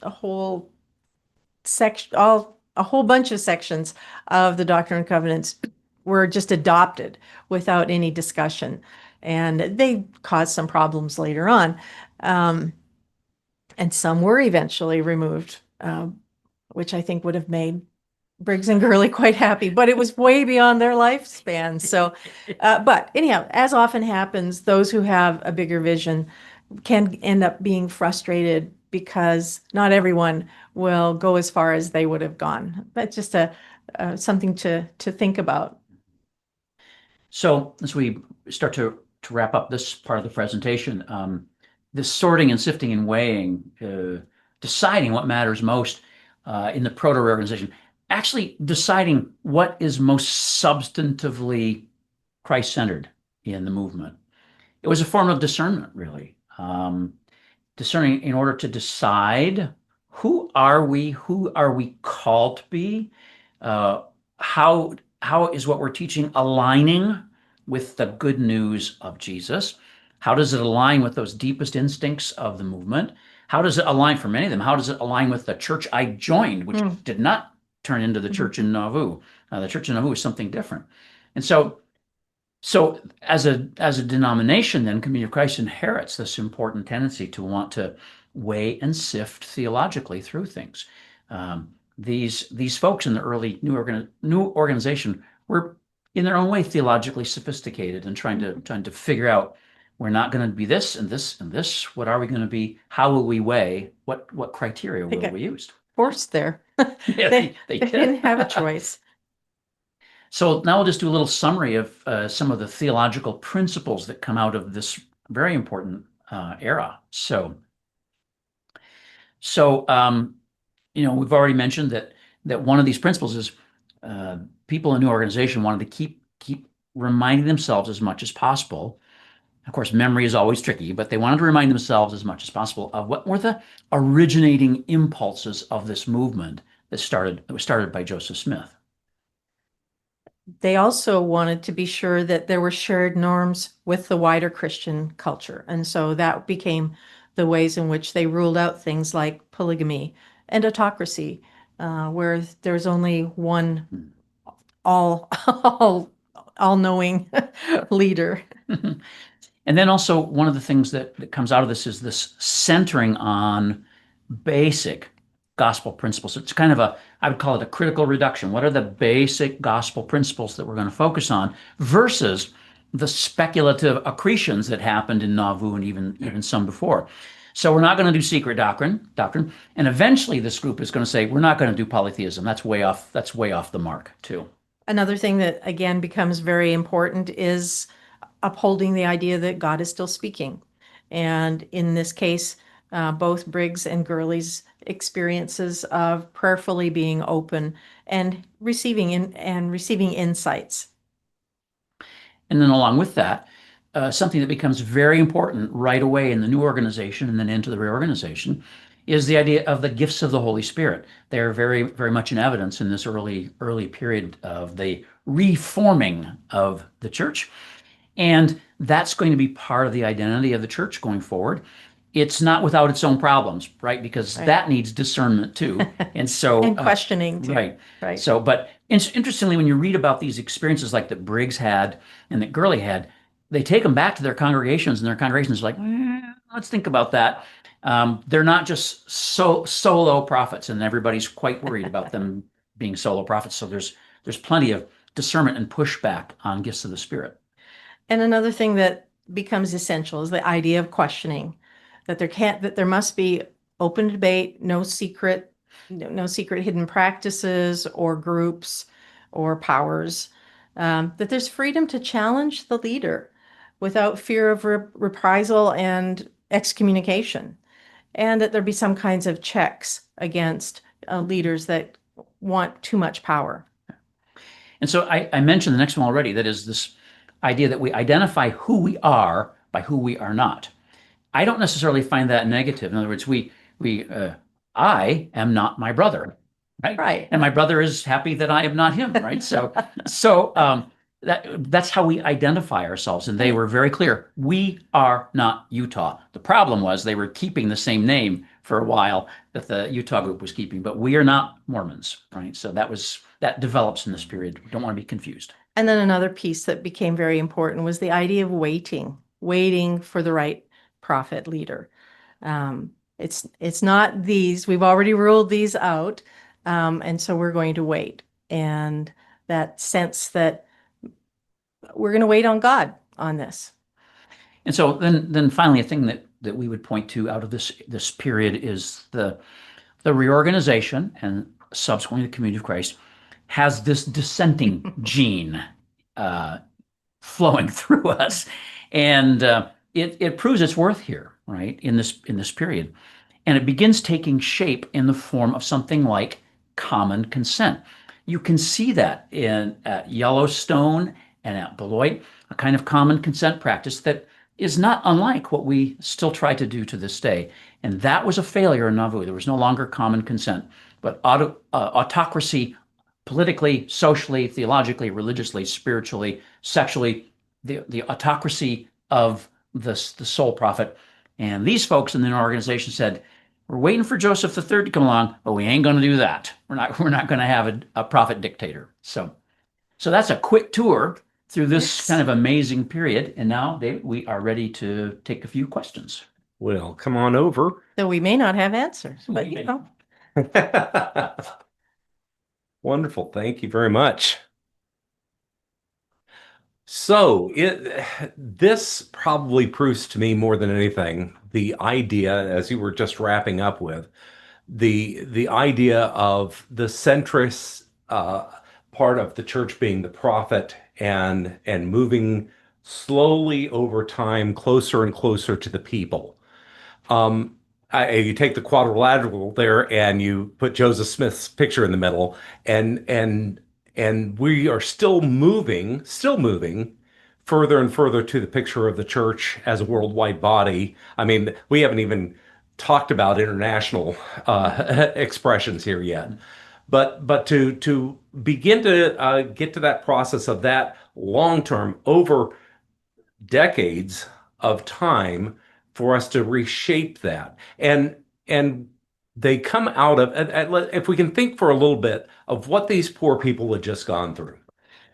bunch of sections of the Doctrine and Covenants were just adopted without any discussion. And they caused some problems later on. And some were eventually removed, which I think would have made Briggs and Gurley quite happy, but it was way beyond their lifespan. So, but anyhow, as often happens, those who have a bigger vision can end up being frustrated because not everyone will go as far as they would have gone. But just something to think about. So as we start to wrap up this part of the presentation, this sorting and sifting and weighing, deciding what matters most in the proto-reorganization, actually deciding what is most substantively Christ-centered in the movement. It was a form of discernment, really. Discerning in order to decide who are we called to be, how is what we're teaching aligning with the good news of Jesus? How does it align with those deepest instincts of the movement? How does it align for many of them? How does it align with the church I joined, which did not turn into the church in Nauvoo? The church in Nauvoo is something different. And so as a denomination, then, Community of Christ inherits this important tendency to want to weigh and sift theologically through things. these folks in the early new organization were in their own way theologically sophisticated and trying to figure out, we're not going to be this and this and this. What are we going to be? How will we weigh? What criteria will we use? Forced there. Yeah, They they didn't did. have a choice. So now we'll just do a little summary of some of the theological principles that come out of this very important era. So we've already mentioned that one of these principles is people in the new organization wanted to keep reminding themselves as much as possible. Of course, memory is always tricky, but they wanted to remind themselves as much as possible of what were the originating impulses of this movement that was started by Joseph Smith. They also wanted to be sure that there were shared norms with the wider Christian culture. And so that became the ways in which they ruled out things like polygamy and autocracy, where there's only one all-knowing leader. And then also one of the things that comes out of this is this centering on basic gospel principles. It's kind of I would call it a critical reduction. What are the basic gospel principles that we're going to focus on versus the speculative accretions that happened in Nauvoo and even some before? So we're not going to do secret doctrine, and eventually this group is going to say we're not going to do polytheism. That's way off the mark too. Another thing that again becomes very important is upholding the idea that God is still speaking. And in this case, both Briggs and Gurley's experiences of prayerfully being open and receiving insights. And then along with that, something that becomes very important right away in the new organization and then into the reorganization is the idea of the gifts of the Holy Spirit. They're very, very much in evidence in this early period of the reforming of the church. And that's going to be part of the identity of the church going forward. It's not without its own problems, right? Because that needs discernment too. And so and questioning too. Right. So, but interestingly, when you read about these experiences like that Briggs had and that Gurley had, they take them back to their congregations, and their congregations are like, let's think about that. They're not just solo prophets, and everybody's quite worried about them being solo prophets. So there's plenty of discernment and pushback on gifts of the Spirit. And another thing that becomes essential is the idea of questioning, that there must be open debate, no secret hidden practices or groups or powers, that there's freedom to challenge the leader without fear of reprisal and excommunication, and that there be some kinds of checks against leaders that want too much power. And so I mentioned the next one already, that is this idea that we identify who we are by who we are not. I don't necessarily find that negative. In other words, I am not my brother, right? Right. And my brother is happy that I am not him, right? So that's how we identify ourselves. And they were very clear. We are not Utah. The problem was they were keeping the same name for a while that the Utah group was keeping, but we are not Mormons, right? So that develops in this period. We don't want to be confused. And then another piece that became very important was the idea of waiting for the right prophet leader. It's not these, we've already ruled these out. And so we're going to wait. And that sense that we're going to wait on God on this. And so then finally, a thing that we would point to out of this period is the reorganization and subsequently the Community of Christ has this dissenting gene flowing through us, and it proves its worth here, right, in this period, and it begins taking shape in the form of something like common consent. You can see that at Yellowstone and at Beloit, a kind of common consent practice that is not unlike what we still try to do to this day. And that was a failure in Nauvoo. There was no longer common consent, but autocracy, politically, socially, theologically, religiously, spiritually, sexually, the autocracy of the sole prophet. And these folks in the organization said, we're waiting for Joseph III to come along, but we ain't going to do that. We're not going to have a prophet dictator. So that's a quick tour through this kind of amazing period. And now, David, we are ready to take a few questions. Well, come on over. So we may not have answers, but you know. Wonderful. Thank you very much. So this probably proves to me more than anything the idea, as you were just wrapping up with, the idea of the centrist part of the church being the prophet and moving slowly over time closer and closer to the people. Um, you take the quadrilateral there and you put Joseph Smith's picture in the middle, and we are still moving further and further to the picture of the church as a worldwide body. I mean, we haven't even talked about international expressions here yet. But to begin to get to that process of that long term over decades of time for us to reshape that. And they come out of, if we can think for a little bit of what these poor people had just gone through.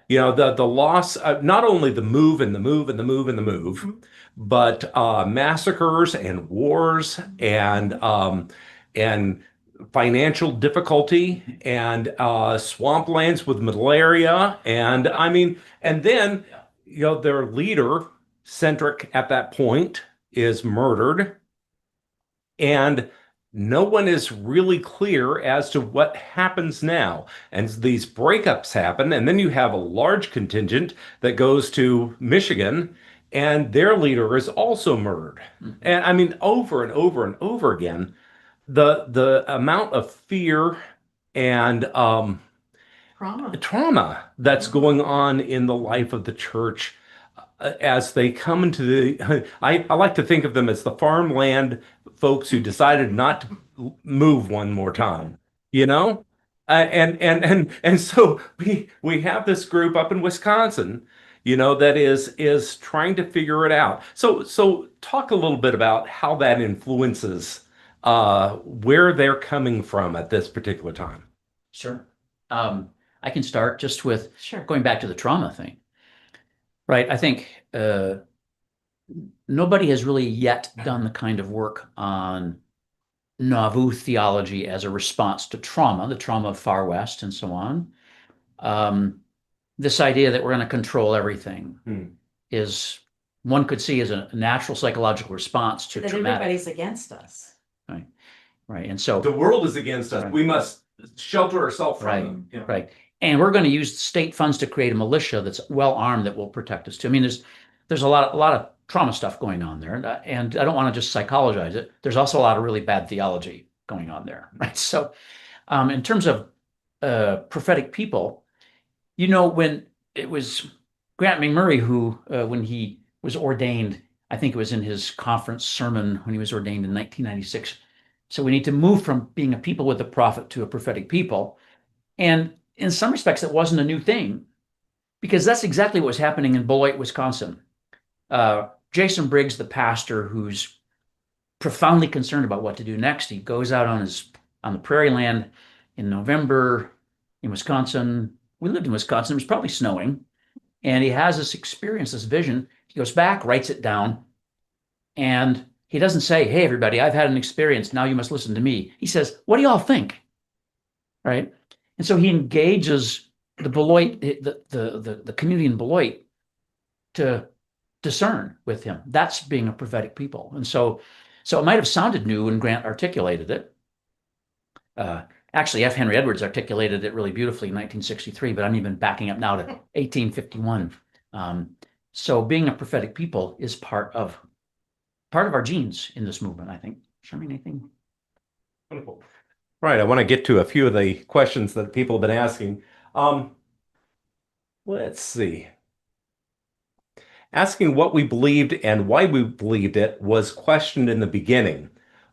You know, the loss, not only the move and the move and the move and the move, but massacres and wars and financial difficulty and swamplands with malaria. And I mean, and then, you know, their leader, centric at that point, is murdered. And no one is really clear as to what happens now. And these breakups happen, and then you have a large contingent that goes to Michigan, and their leader is also murdered. And I mean, over and over and over again, the amount of fear and trauma that's going on in the life of the church as they come into I like to think of them as the farmland folks who decided not to move one more time, you know? And so we have this group up in Wisconsin, you know, that is trying to figure it out. So talk a little bit about how that influences where they're coming from at this particular time. Sure. I can start just with Sure. going back to the trauma thing. Right. I think nobody has really yet done the kind of work on Nauvoo theology as a response to trauma, the trauma of Far West and so on. This idea that we're going to control everything is, one could see as a natural psychological response to That traumatic. everybody's against us. Right. And so The world is against us. Right. We must shelter ourselves from Right. them. Yeah. Right. And we're going to use state funds to create a militia that's well armed that will protect us too. I mean, there's a lot of trauma stuff going on there, and I don't want to just psychologize it. There's also a lot of really bad theology going on there, right? So, in terms of prophetic people, you know, when it was Grant McMurray who, when he was ordained, I think it was in his conference sermon when he was ordained in 1996. So we need to move from being a people with a prophet to a prophetic people. And in some respects, it wasn't a new thing, because that's exactly what was happening in Beloit, Wisconsin. Jason Briggs, the pastor who's profoundly concerned about what to do next, he goes out on the prairie land in November in Wisconsin. We lived in Wisconsin. It was probably snowing. And he has this experience, this vision. He goes back, writes it down. And he doesn't say, hey, everybody, I've had an experience. Now you must listen to me. He says, what do y'all think? Right? And so he engages the Beloit, the community in Beloit to discern with him. That's being a prophetic people. And so it might have sounded new when Grant articulated it. Actually, F. Henry Edwards articulated it really beautifully in 1963, but I'm even backing up now to 1851. So being a prophetic people is part of our genes in this movement, I think. Charmaine, anything? Wonderful. Right. I want to get to a few of the questions that people have been asking. Let's see. Asking what we believed and why we believed it was questioned in the beginning.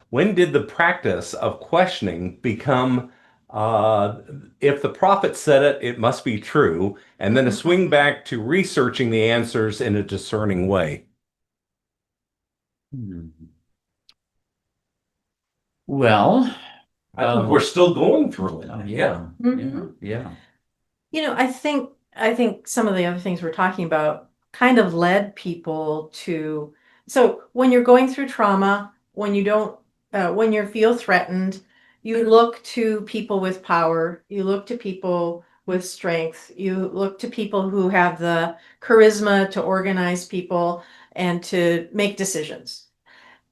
When did the practice of questioning become, if the prophet said it, it must be true, and then a swing back to researching the answers in a discerning way? Well, I think we're still going through it. yeah. Mhm. Yeah. You know, I think some of the other things we're talking about kind of led people to, so when you're going through trauma, when you don't, when you feel threatened, you look to people with power, you look to people with strength, you look to people who have the charisma to organize people and to make decisions.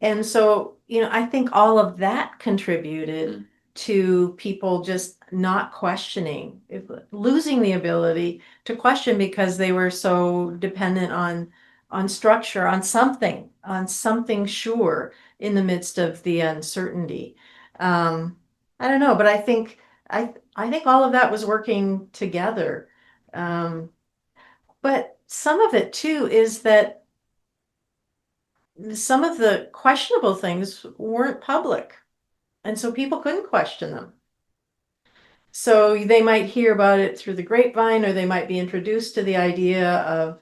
And so, I think all of that contributed to people just not questioning, losing the ability to question because they were so dependent on structure, on something sure in the midst of the uncertainty. I don't know, but I think all of that was working together. But some of it too is that some of the questionable things weren't public, and so people couldn't question them. So they might hear about it through the grapevine, or they might be introduced to the idea of,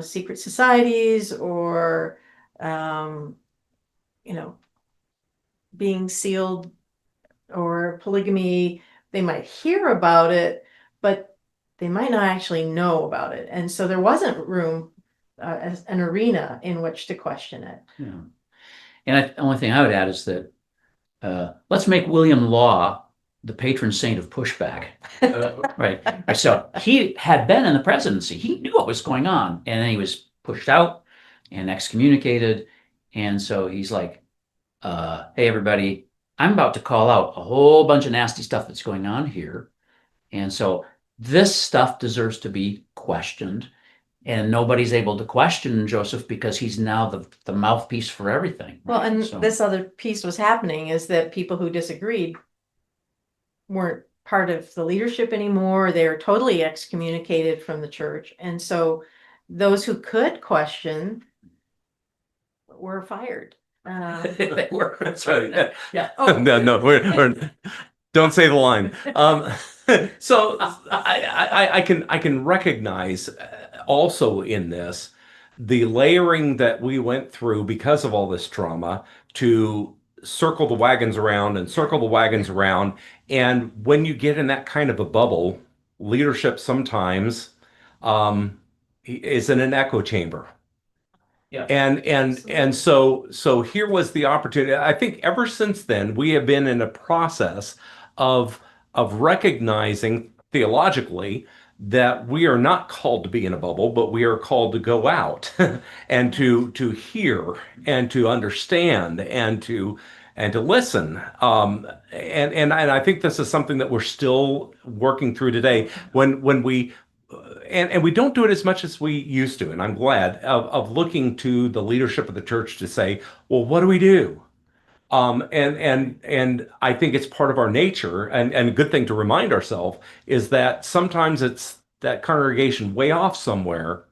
secret societies or, being sealed or polygamy. They might hear about it, but they might not actually know about it. And so there wasn't room, as an arena in which to question it. Yeah. And the only thing I would add is that let's make William Law the patron saint of pushback. Right. So he had been in the presidency. He knew what was going on. And then he was pushed out and excommunicated. And so he's like, hey, everybody, I'm about to call out a whole bunch of nasty stuff that's going on here. And so this stuff deserves to be questioned. And nobody's able to question Joseph because he's now the mouthpiece for everything. Well, right? and So- this other piece was happening is that people who disagreed weren't part of the leadership anymore. They were totally excommunicated from the church. And so those who could question were fired. They were. That's right. Yeah. Oh. No, we're don't say the line. So I can recognize also in this the layering that we went through because of all this trauma to circle the wagons around and circle the wagons around. And when you get in that kind of a bubble, leadership sometimes is in an echo chamber. Yeah. And so here was the opportunity. I think ever since then we have been in a process of recognizing theologically that we are not called to be in a bubble, but we are called to go out and to hear and to understand and to listen. And I think this is something that we're still working through today. When we and we don't do it as much as we used to, and I'm glad of looking to the leadership of the church to say, well, what do we do? And I think it's part of our nature, and a good thing to remind ourselves is that sometimes it's that congregation way off somewhere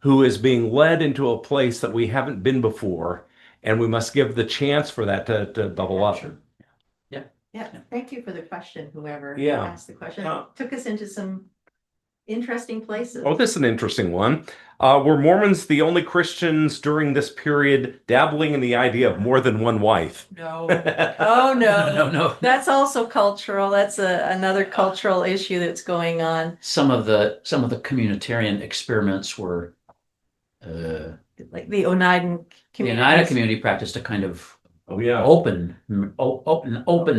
who is being led into a place that we haven't been before, and we must give the chance for that to bubble up. Sure. Yeah, thank you for the question, whoever Yeah. asked the question. Yeah. Took us into some interesting places. Oh, this is an interesting one. Were Mormons the only Christians during this period dabbling in the idea of more than one wife? No. Oh, no. No. That's also cultural. That's another cultural issue that's going on. Some of the communitarian experiments were Like the Oneida the Oneida community. community practiced a kind of Oh, yeah. open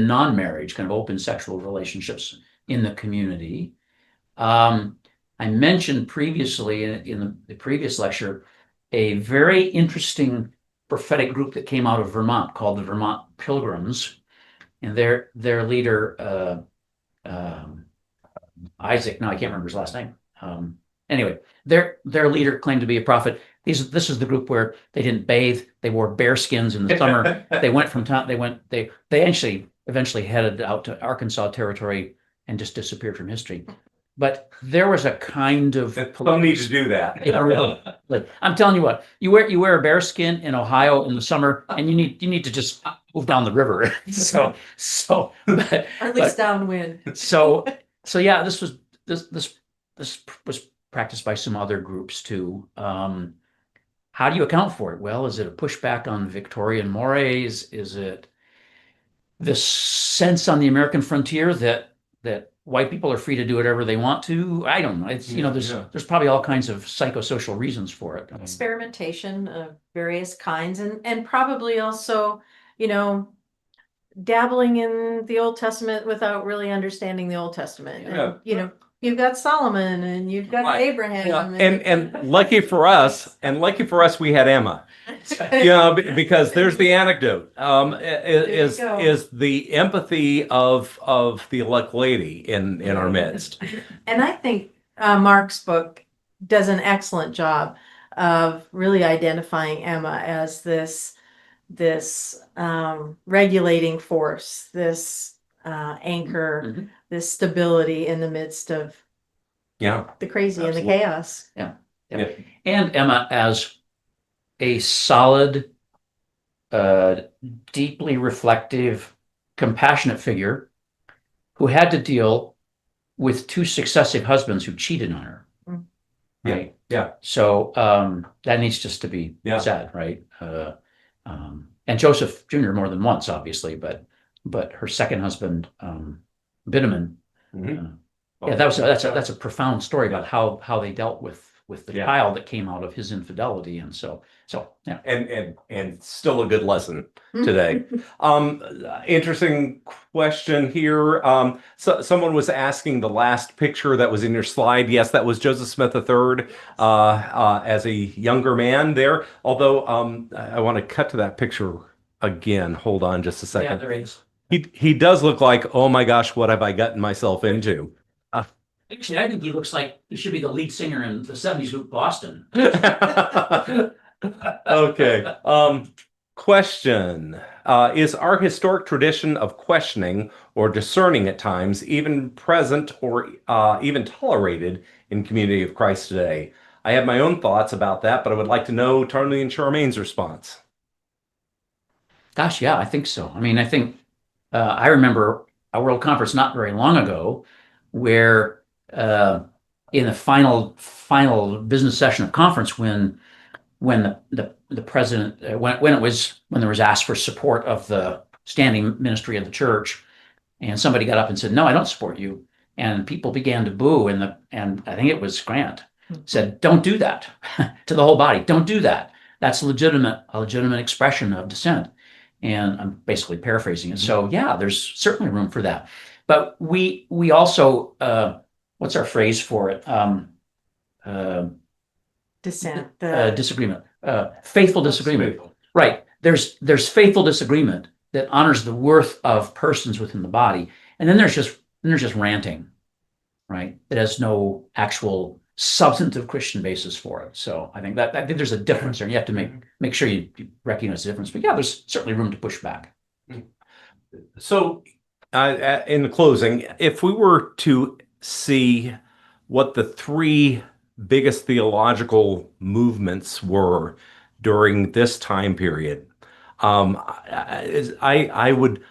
non-marriage, kind of open sexual relationships in the community. I mentioned previously in the previous lecture a very interesting prophetic group that came out of Vermont called the Vermont Pilgrims, and their leader Isaac. No, I can't remember his last name. Anyway, their leader claimed to be a prophet. This is the group where they didn't bathe. They wore bear skins in the summer. They went from town. They eventually headed out to Arkansas Territory and just disappeared from history. But there was a kind of Some need to do that. Yeah, really. Like, I'm telling you what, you wear a bear skin in Ohio in the summer, and you need to just move down the river. so but, Or at least downwind. so yeah, this was practiced by some other groups too. How do you account for it? Well, is it a pushback on Victorian mores? Is it this sense on the American frontier that white people are free to do whatever they want to? I don't know. It's there's probably all kinds of psychosocial reasons for it. Experimentation of various kinds, and probably also, dabbling in the Old Testament without really understanding the Old Testament. Yeah. And, you've got Solomon and you've got Right. Abraham. Yeah. And lucky for us, we had Emma. Because there's the anecdote. Is the empathy of the elect lady in our midst. And I think Mark's book does an excellent job of really identifying Emma as this regulating force, this anchor, this stability in the midst of the crazy and the chaos. Yeah. And Emma as a solid, deeply reflective, compassionate figure who had to deal with two successive husbands who cheated on her. Right. Yeah. So that needs just to be said, right? And Joseph Jr. more than once, obviously, but her second husband, Bideman. That's a profound story about how they dealt with the child that came out of his infidelity, and so yeah. And still a good lesson today. Interesting question here. So someone was asking the last picture that was in your slide. Yes, that was Joseph Smith III as a younger man there. Although I want to cut to that picture again. Hold on just a second. Yeah, there is. He does look like, oh my gosh, what have I gotten myself into? Actually, I think he looks like he should be the lead singer in the 70s group Boston. Okay. Question. Is our historic tradition of questioning or discerning at times even present or even tolerated in Community of Christ today? I have my own thoughts about that, but I would like to know Tony and Charmaine's response. Gosh, yeah, I think so. I mean, I think I remember a World Conference not very long ago where in the final business session of conference when the president when there was asked for support of the standing ministry of the church, and somebody got up and said, "No, I don't support you," and people began to boo, and I think it was Grant said, "Don't do that," to the whole body. "Don't do that. That's a legitimate expression of dissent." And I'm basically paraphrasing it. So yeah, there's certainly room for that. But we also what's our phrase for it? Dissent. Disagreement. Faithful disagreement. Right. There's faithful disagreement that honors the worth of persons within the body. And then there's just ranting, right? That has no actual substantive Christian basis for it. So I think there's a difference there. You have to make sure you recognize the difference. But yeah, there's certainly room to push back. So in the closing, if we were to see what the three biggest theological movements were during this time period, I would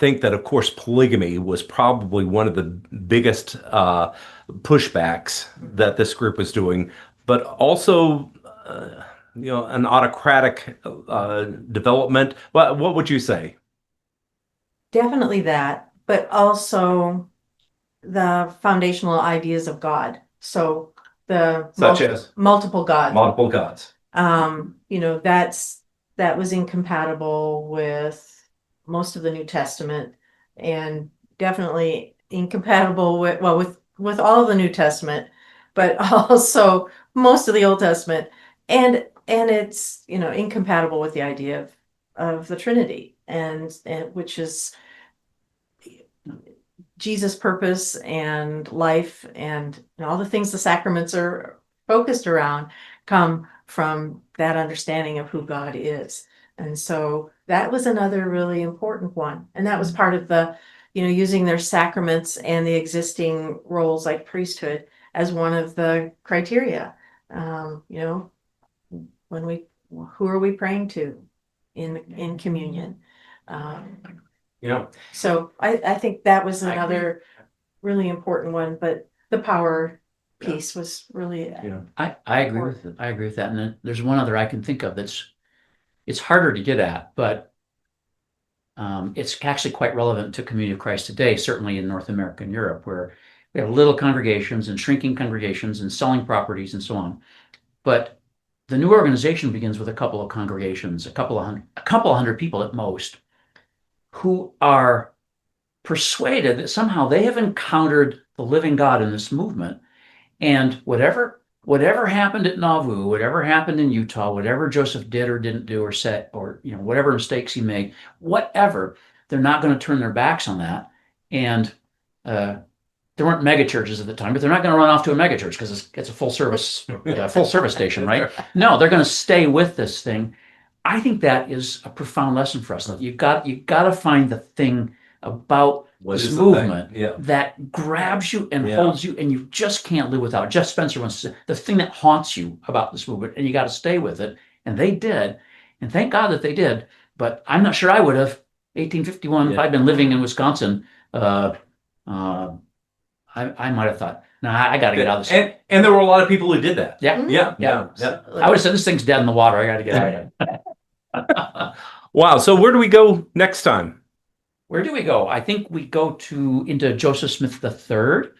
think that, of course, polygamy was probably one of the biggest pushbacks that this group was doing, but also, an autocratic development. What would you say? Definitely that, but also the foundational ideas of God. So Such as multiple gods. Multiple gods. That was incompatible with most of the New Testament, and definitely incompatible with all of the New Testament, but also most of the Old Testament, and it's incompatible with the idea of the Trinity, and which is Jesus' purpose and life, and all the things the sacraments are focused around come from that understanding of who God is. And so that was another really important one. And that was part of the, using their sacraments and the existing roles like priesthood as one of the criteria. Who are we praying to in communion? So I think that was another really important one, but the power piece was really. I agree with it. I agree with that. And then there's one other I can think of it's harder to get at, but it's actually quite relevant to Community of Christ today, certainly in North America and Europe, where we have little congregations and shrinking congregations and selling properties and so on. But the new organization begins with a couple of congregations, a couple of hundred people at most. who are persuaded that somehow they have encountered the living God in this movement, and whatever happened at Nauvoo, whatever happened in Utah, whatever Joseph did or didn't do or said, or whatever mistakes he made, whatever, they're not going to turn their backs on that. And there weren't mega churches at the time, but they're not going to run off to a mega church because it's a full service station, right? No, they're going to stay with this thing. I think that is a profound lesson for us. You've got to find the thing about this movement that grabs you and holds you, and you just can't live without. Jeff Spencer once said, the thing that haunts you about this movement, and you got to stay with it. And they did, and thank God that they did. But I'm not sure I would have. 1851, if I'd been living in Wisconsin, I might have thought, nah, I got to get out of this. And there were a lot of people who did that. Yeah. I would have said, this thing's dead in the water. I got to get out of it. Wow. So where do we go next time? Where do we go? I think we go into Joseph Smith III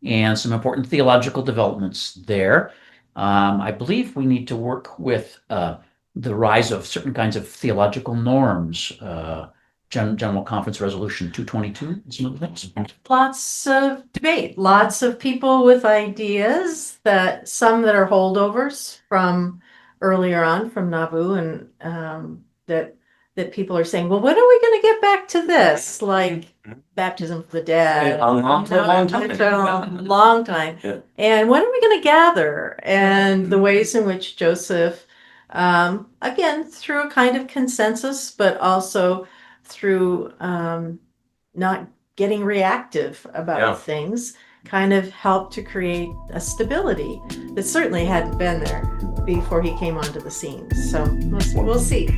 and some important theological developments there. I believe we need to work with the rise of certain kinds of theological norms, General Conference Resolution 222, and some other things. Lots of debate, lots of people with ideas, that some that are holdovers from earlier on from Nauvoo, and that people are saying, well, when are we going to get back to this? Like baptism of the dead. A long time. Long time. Yeah. And when are we going to gather? And the ways in which Joseph, again, through a kind of consensus, but also through not getting reactive about things, kind of helped to create a stability that certainly hadn't been there before he came onto the scene. So we'll see.